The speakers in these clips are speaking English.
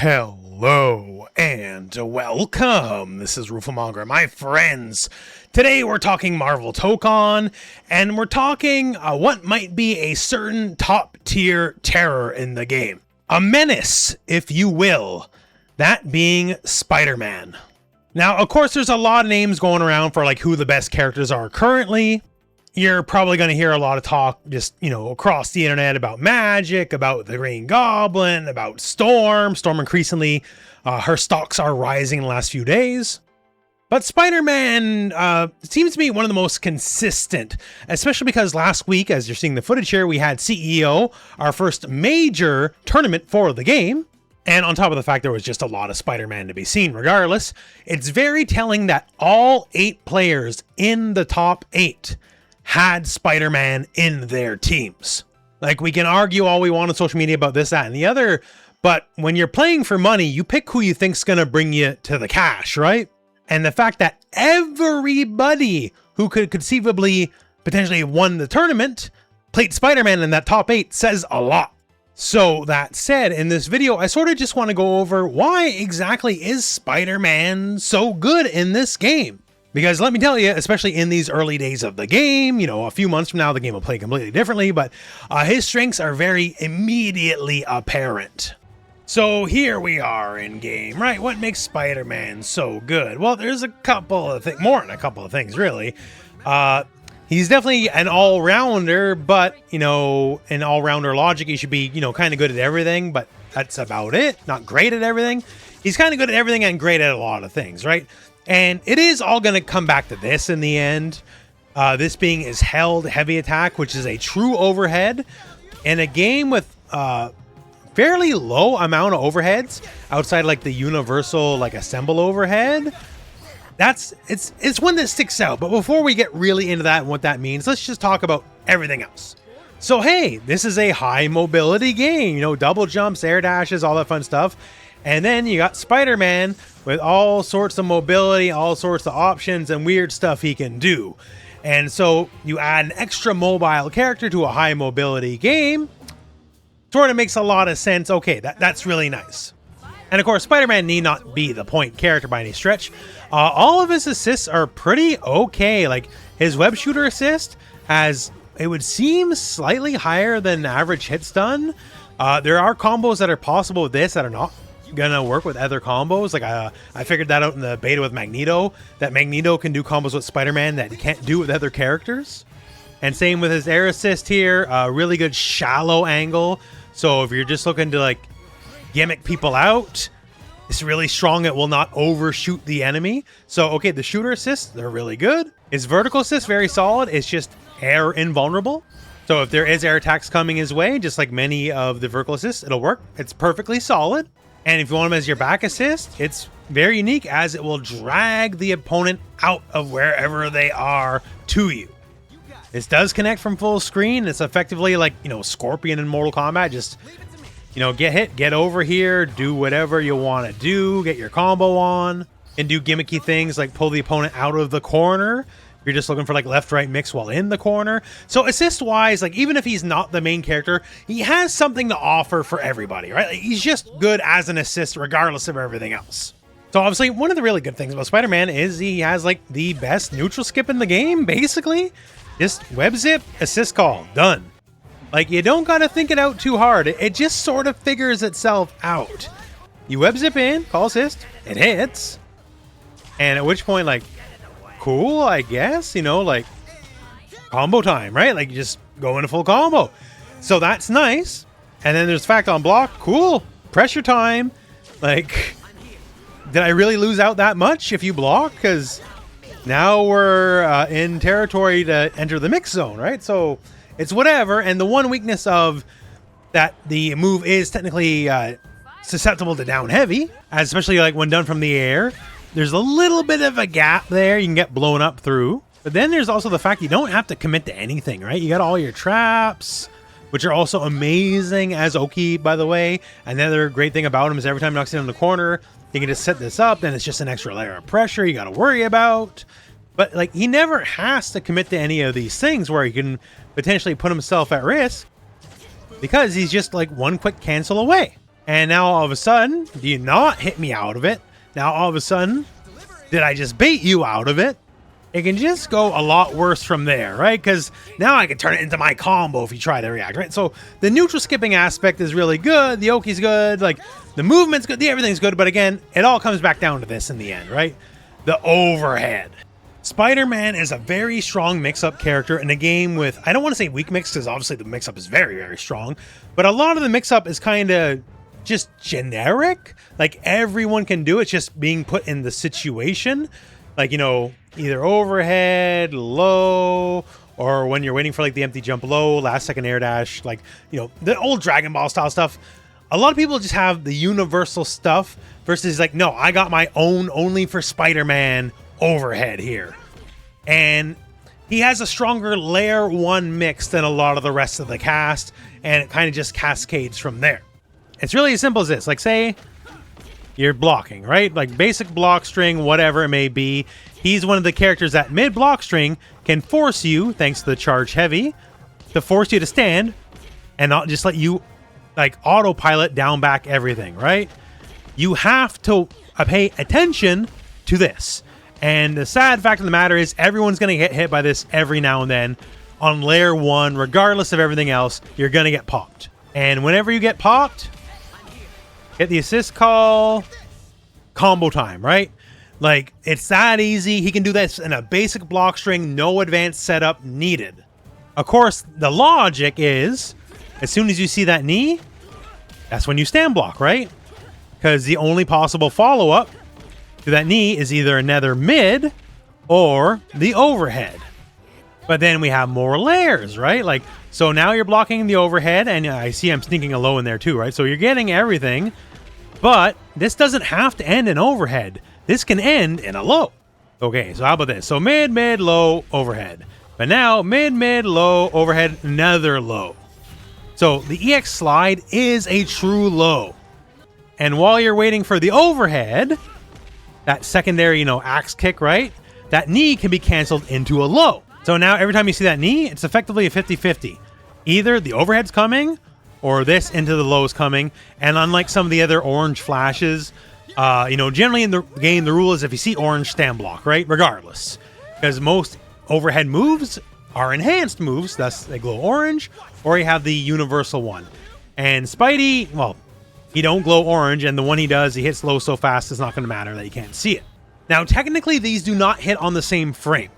Hello and welcome. This is rooflemonger, my friends. Today we're talking Marvel Tokon, and we're talking what might be a certain top tier terror in the game. A menace, if you will. That being Spider-Man. Now, of course, there's a lot of names going around for like who the best characters are currently. You're probably going to hear a lot of talk just, across the internet about Magic, about the Green Goblin, about Storm. Storm increasingly, her stocks are rising in the last few days. But Spider-Man seems to be one of the most consistent, especially because last week, as you're seeing the footage here, we had CEO, our first major tournament for the game. And on top of the fact there was just a lot of Spider-Man to be seen regardless, it's very telling that all 8 players in the top 8 had Spider-Man in their teams. Like, we can argue all we want on social media about this, that, and the other, but when you're playing for money, you pick who you think's gonna bring you to the cash, right? And the fact that everybody who could conceivably potentially have won the tournament played Spider-Man in that top 8 says a lot. So that said, in this video, I sort of just want to go over why exactly is Spider-Man so good in this game? Because let me tell you, especially in these early days of the game, a few months from now, the game will play completely differently, but his strengths are very immediately apparent. So here we are in game, right? What makes Spider-Man so good? Well, there's a couple of things, more than a couple of things, really. He's definitely an all-rounder, but, in all-rounder logic, he should be, kind of good at everything, but that's about it. Not great at everything. He's kind of good at everything and great at a lot of things, right? And it is all going to come back to this in the end. This being his held heavy attack, which is a true overhead. In a game with fairly low amount of overheads, outside like the universal like assemble overhead, it's one that sticks out. But before we get really into that and what that means, let's just talk about everything else. So hey, this is a high mobility game, double jumps, air dashes, all that fun stuff. And then you got Spider-Man with all sorts of mobility, all sorts of options and weird stuff he can do. And so you add an extra mobile character to a high mobility game. Sort of makes a lot of sense. Okay, that's really nice. And of course, Spider-Man need not be the point character by any stretch. All of his assists are pretty okay. Like his web shooter assist has, it would seem, slightly higher than average hits done. There are combos that are possible with this that are not gonna work with other combos. Like I figured that out in the beta with Magneto, that Magneto can do combos with Spider-Man that he can't do with other characters. And same with his air assist here, really good shallow angle. So if you're just looking to like gimmick people out, it's really strong. It will not overshoot the enemy. So okay, the shooter assists, they're really good. His vertical assist, very solid. It's just air invulnerable. So if there is air attacks coming his way, just like many of the vertical assists, it'll work. It's perfectly solid. And if you want him as your back assist, it's very unique as it will drag the opponent out of wherever they are to you. This does connect from full screen. It's effectively like, Scorpion in Mortal Kombat. Just, get hit, get over here, do whatever you want to do, get your combo on, and do gimmicky things like pull the opponent out of the corner. You're just looking for like left-right mix while in the corner. So assist-wise, like even if he's not the main character, he has something to offer for everybody, right? Like, he's just good as an assist regardless of everything else. So obviously, one of the really good things about Spider-Man is he has like the best neutral skip in the game, basically. Just web zip, assist call, done. Like you don't gotta think it out too hard. It just sort of figures itself out. You web zip in, call assist, it hits. And at which point, like, cool, I guess, like combo time, right? Like you just go into full combo. So that's nice. And then there's fact on block. Cool. Pressure time. Like, did I really lose out that much if you block? Because now we're in territory to enter the mix zone, right? So it's whatever. And the one weakness of that, the move is technically susceptible to down heavy, especially like when done from the air. There's a little bit of a gap there you can get blown up through. But then there's also the fact you don't have to commit to anything, right? You got all your traps, which are also amazing as Oki, by the way. Another great thing about him is every time he knocks it in the corner, you can just set this up, then it's just an extra layer of pressure you got to worry about. But like he never has to commit to any of these things where he can potentially put himself at risk because he's just like one quick cancel away. And now all of a sudden, do you not hit me out of it? Now all of a sudden, did I just bait you out of it? It can just go a lot worse from there, right? Because now I can turn it into my combo if you try to react, right? So the neutral skipping aspect is really good. The Oki's good. Like, the movement's good. Everything's good. But again, it all comes back down to this in the end, right? The overhead. Spider-Man is a very strong mix-up character in a game with, I don't want to say weak mix, because obviously the mix-up is very, very strong. But a lot of the mix-up is kind of just generic. Like, everyone can do it, just being put in the situation. Like, you know, either overhead, low, or when you're waiting for like the empty jump low, last second air dash, like, you know, the old Dragon Ball style stuff. A lot of people just have the universal stuff versus like, no, I got my own only for Spider-Man overhead here. And he has a stronger layer 1 mix than a lot of the rest of the cast, and it kind of just cascades from there. It's really as simple as this. Like, say you're blocking, right? Like basic block string, whatever it may be. He's one of the characters that mid-block string can force you, thanks to the charge heavy, to force you to stand and not just let you like autopilot down back everything, right? You have to pay attention to this. And the sad fact of the matter is everyone's going to get hit by this every now and then on layer 1, regardless of everything else. You're going to get popped. And whenever you get popped, get the assist call, combo time, right? Like, it's that easy. He can do this in a basic block string, no advanced setup needed. Of course, the logic is, as soon as you see that knee, that's when you stand block, right? Because the only possible follow-up to that knee is either another mid or the overhead. But then we have more layers, right? Like, so now you're blocking the overhead, and I see I'm sneaking a low in there too, right? So you're getting everything, but this doesn't have to end in overhead. This can end in a low. Okay, so how about this? So mid, mid, low, overhead. But now mid, mid, low, overhead, another low. So the EX slide is a true low. And while you're waiting for the overhead, that secondary, you know, axe kick, right? That knee can be canceled into a low. So now every time you see that knee, it's effectively a 50-50. Either the overhead's coming or this into the low is coming. And unlike some of the other orange flashes, you know, generally in the game, the rule is if you see orange, stand block, right? Regardless. Because most overhead moves are enhanced moves, thus they glow orange, or you have the universal one. And Spidey, well, he don't glow orange, and the one he does, he hits low so fast, it's not going to matter that you can't see it. Now, technically, these do not hit on the same frame.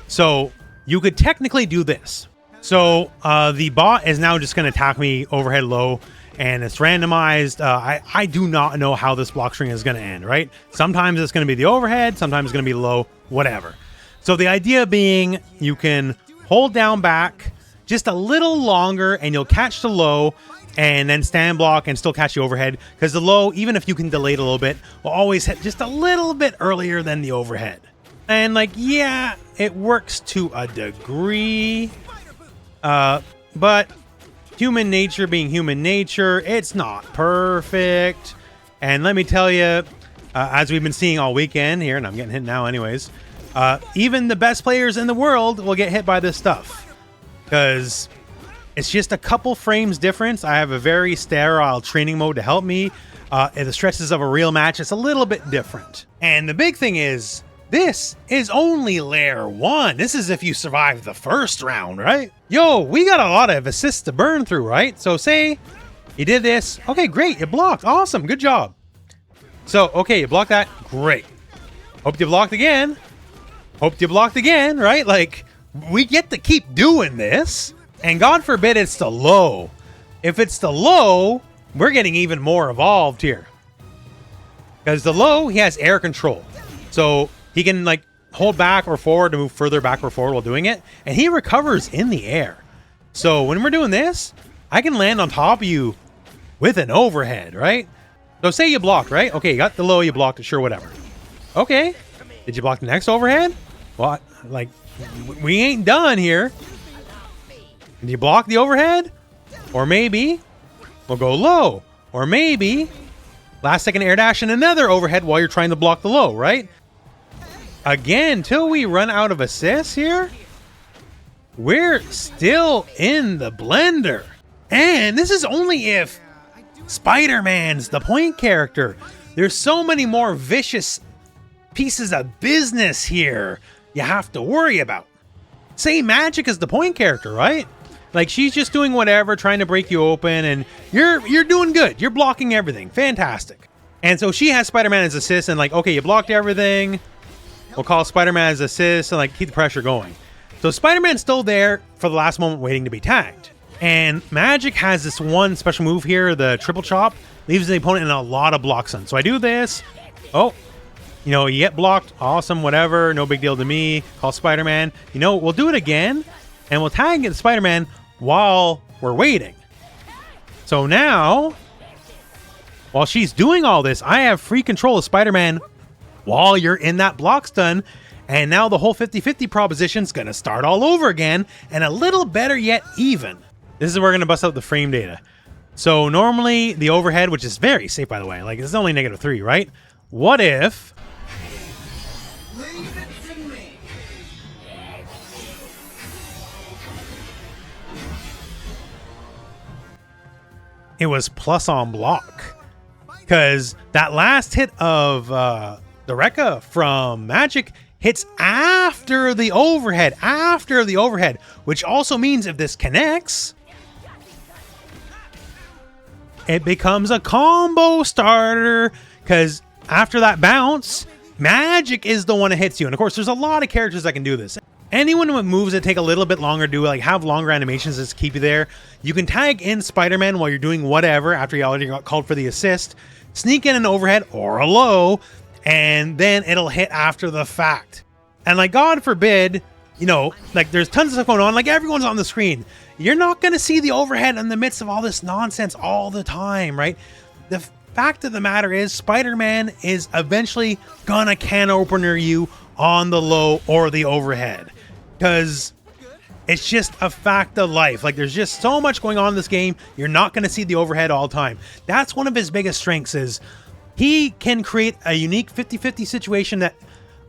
So you could technically do this. So the bot is now just going to attack me overhead low, and it's randomized. I do not know how this block string is going to end, right? Sometimes it's going to be the overhead, sometimes it's going to be low, whatever. So the idea being you can hold down back just a little longer, and you'll catch the low, and then stand block and still catch the overhead, because the low, even if you can delay it a little bit, will always hit just a little bit earlier than the overhead. And like, yeah, it works to a degree, but human nature being human nature, it's not perfect. And let me tell you, as we've been seeing all weekend here, and I'm getting hit now anyways, even the best players in the world will get hit by this stuff, because it's just a couple frames difference. I have a very sterile training mode to help me. In the stresses of a real match, it's a little bit different. And the big thing is, this is only layer 1. This is if you survive the first round, right? Yo, we got a lot of assists to burn through, right? So say you did this. Okay, great. You blocked. Awesome. Good job. So, okay, you blocked that. Great. Hope you blocked again. Hope you blocked again, right? Like, we get to keep doing this. And God forbid it's the low. If it's the low, we're getting even more evolved here. Because the low, he has air control. So he can like hold back or forward to move further back or forward while doing it. And he recovers in the air. So when we're doing this, I can land on top of you with an overhead, right? So say you blocked, right? Okay, you got the low, you blocked it, sure, whatever. Okay. Did you block the next overhead? Well, like, we ain't done here. Did you block the overhead? Or maybe we'll go low. Or maybe last second air dash and another overhead while you're trying to block the low, right? Again, till we run out of assists here, we're still in the blender. And this is only if Spider-Man's the point character. There's so many more vicious pieces of business here you have to worry about. Say Magic is the point character, right? Like, she's just doing whatever, trying to break you open, and you're doing good. You're blocking everything. Fantastic. And so she has Spider-Man as assist, and like, okay, you blocked everything. We'll call Spider-Man as assist and like keep the pressure going. So Spider-Man's still there for the last moment waiting to be tagged. And Magic has this one special move here, the triple chop, leaves the opponent in a lot of blocks on. So I do this. Oh, you know, you get blocked. Awesome, whatever. No big deal to me. Call Spider-Man. You know, we'll do it again, and we'll tag the Spider-Man while we're waiting. So now, while she's doing all this, I have free control of Spider-Man while you're in that block stun. And now the whole 50-50 proposition's going to start all over again, and a little better yet even. This is where we're going to bust out the frame data. So normally the overhead, which is very safe by the way, like it's only -3, right? What if it was plus on block? Because that last hit of the Rekka from Magic hits after the overhead, which also means if this connects, it becomes a combo starter, because after that bounce, Magic is the one that hits you. And of course, there's a lot of characters that can do this. Anyone with moves that take a little bit longer to like have longer animations that keep you there, you can tag in Spider-Man while you're doing whatever after you already got called for the assist, sneak in an overhead or a low, and then it'll hit after the fact. And like, God forbid, you know, like there's tons of stuff going on, like everyone's on the screen. You're not going to see the overhead in the midst of all this nonsense all the time, right? The fact of the matter is Spider-Man is eventually gonna can opener you on the low or the overhead, because it's just a fact of life. Like, there's just so much going on in this game. You're not going to see the overhead all the time. That's one of his biggest strengths, is he can create a unique 50-50 situation that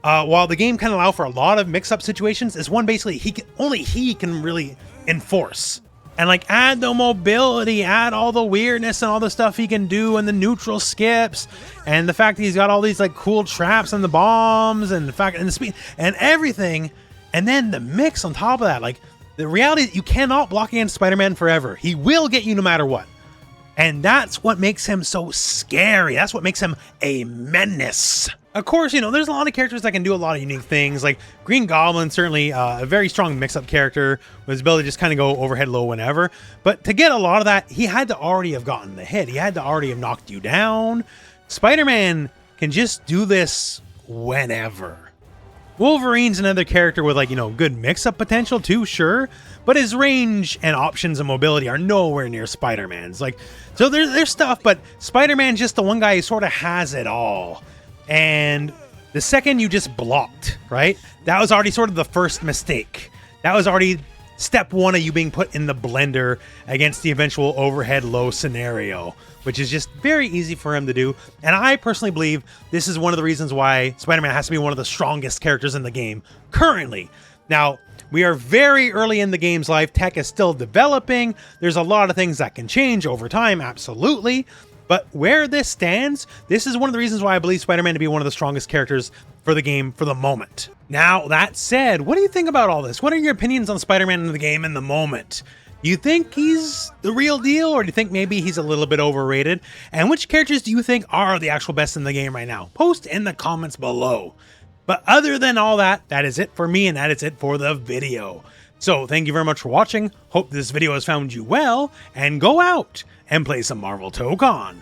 while the game can allow for a lot of mix-up situations, is one basically only he can really enforce. And like, add the mobility, add all the weirdness and all the stuff he can do, and the neutral skips, and the fact that he's got all these like cool traps and the bombs, and the fact and the speed and everything, and then the mix on top of that. Like, the reality is you cannot block against Spider-Man forever. He will get you no matter what. And that's what makes him so scary. That's what makes him a menace. Of course, you know, there's a lot of characters that can do a lot of unique things. Like Green Goblin, certainly a very strong mix-up character with his ability to just kind of go overhead low whenever. But to get a lot of that, he had to already have gotten the hit. He had to already have knocked you down. Spider-Man can just do this whenever. Wolverine's another character with, like, you know, good mix-up potential too, sure. But his range and options and mobility are nowhere near Spider-Man's. Like, so there's stuff, but Spider-Man's just the one guy who sort of has it all. And the second you just blocked, right? That was already sort of the first mistake. That was already step one of you being put in the blender against the eventual overhead low scenario, which is just very easy for him to do. And I personally believe this is one of the reasons why Spider-Man has to be one of the strongest characters in the game currently. Now, we are very early in the game's life. Tech is still developing. There's a lot of things that can change over time, absolutely. But where this stands, this is one of the reasons why I believe Spider-Man to be one of the strongest characters for the game for the moment. Now, that said, what do you think about all this? What are your opinions on Spider-Man in the game in the moment? Do you think he's the real deal, or do you think maybe he's a little bit overrated? And which characters do you think are the actual best in the game right now? Post in the comments below. But other than all that, that is it for me, and that is it for the video. So thank you very much for watching. Hope this video has found you well, and go out and play some Marvel Tokon.